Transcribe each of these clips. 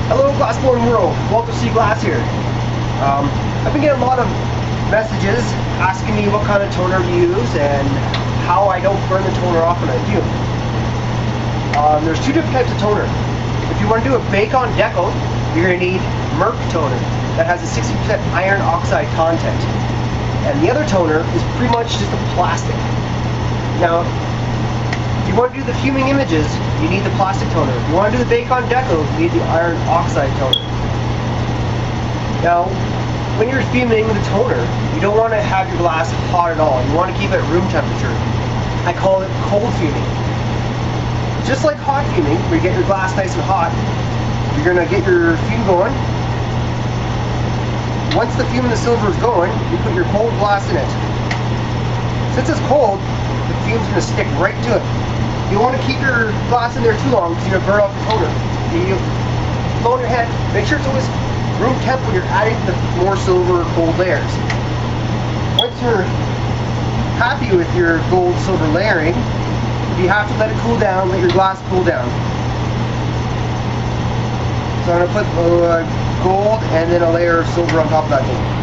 Hello, glass blowing world. Walter C. Glass here. I've been getting a lot of messages asking me what kind of toner to use and how I don't burn the toner off when I do. There's two different types of toner. If you want to do a bake-on deco, you're going to need Merc toner that has a 60% iron oxide content. And the other toner is pretty much just a plastic. Now, if you want to do the fuming images, you need the plastic toner. If you want to do the bake-on deco, you need the iron oxide toner. Now, when you're fuming the toner, you don't want to have your glass hot at all. You want to keep it at room temperature. I call it cold fuming. Just like hot fuming, where you get your glass nice and hot, you're going to get your fume going. Once the fume and the silver is going, you put your cold glass in it. Since it's cold, the fume's going to stick right to it. You don't want to keep your glass in there too long because you're going to burn off the toner. You blow in your head, make sure it's always room temp when you're adding the more silver or cold layers. Once you're happy with your gold silver layering, you have to let it cool down, let your glass cool down. So I'm going to put gold and then a layer of silver on top of that gold.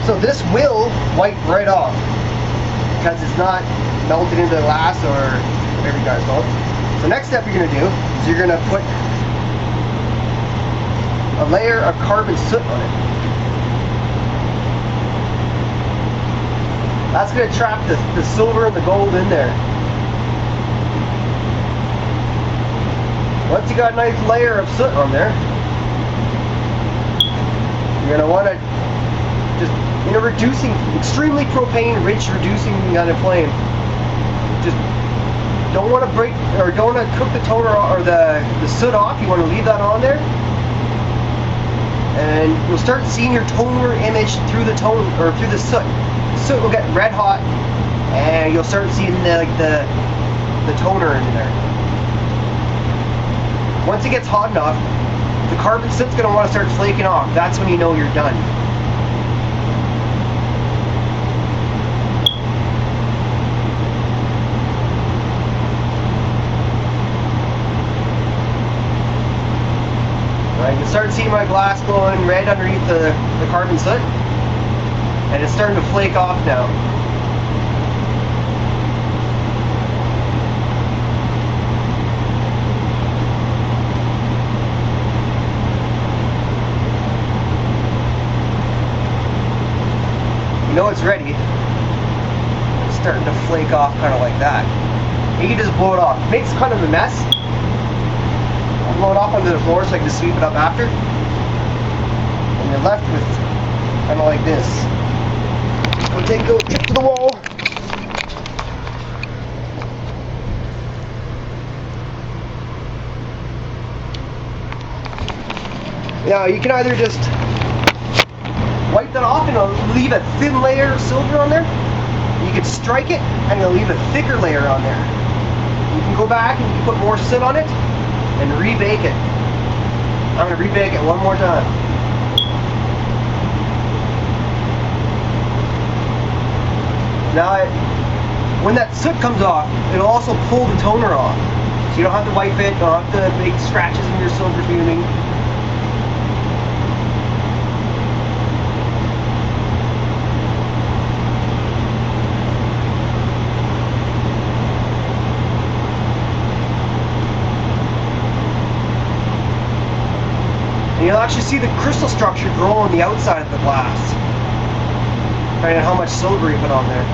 So this will wipe right off because it's not melted into the glass or whatever you guys call it. So next step you're going to do is you're going to put a layer of carbon soot on it. That's going to trap the silver and the gold in there. Once you got a nice layer of soot on there, you're going to want to just, reducing, extremely propane rich, reducing kind of flame. Just don't want to break, or don't want to cook the toner or the soot off. You want to leave that on there. And you'll start seeing your toner image through the tone, or through the soot. The soot will get red hot, and you'll start seeing the toner in there. Once it gets hot enough, the carbon soot's going to want to start flaking off. That's when you know you're done. I can start seeing my glass glowing red underneath the carbon soot, and it's starting to flake off now. You know it's ready. It's starting to flake off kind of like that. You can just blow it off. It makes kind of a mess. I'll blow it off onto the floor so I can just sweep it up after. And you're left with kind of like this. We'll take a little trip to the wall. Now you can either just wipe that off and it'll leave a thin layer of silver on there. You can strike it and it'll leave a thicker layer on there. You can go back and you can put more soot on it and rebake it. I'm going to rebake it one more time. Now, when that soot comes off, it'll also pull the toner off. So you don't have to wipe it, you don't have to make scratches in your silver fuming. You'll actually see the crystal structure grow on the outside of the glass, depending on how much silver you put on there.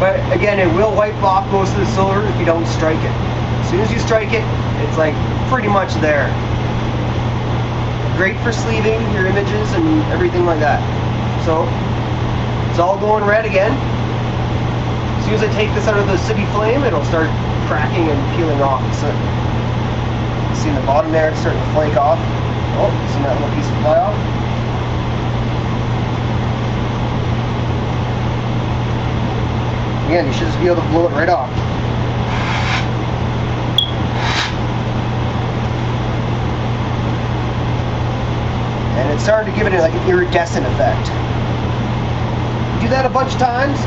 But again, it will wipe off most of the silver if you don't strike it. As soon as you strike it, it's like pretty much there. Great for sleeving your images and everything like that. So, it's all going red again. As soon as I take this out of the city flame, it'll start cracking and peeling off. So, see in the bottom there, it's starting to flake off. Oh, isn't that little piece of fly off? Again, you should just be able to blow it right off. And it started to give it like an iridescent effect. You do that a bunch of times.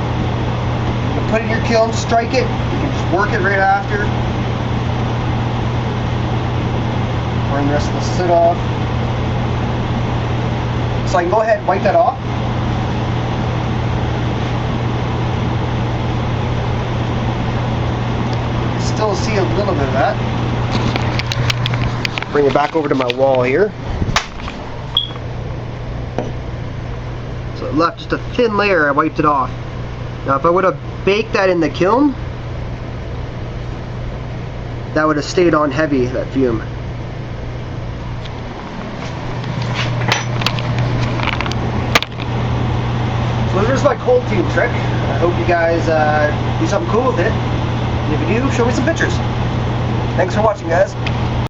You put it in your kiln, strike it. You can just work it right after. Burn the rest of the soot off. So I can go ahead and wipe that off. Still see a little bit of that. Bring it back over to my wall here. So it left just a thin layer. I wiped it off. Now if I would have baked that in the kiln, that would have stayed on heavy, that fume. So there's my cold fume trick. I hope you guys do something cool with it. And if you do, show me some pictures. Thanks for watching, guys.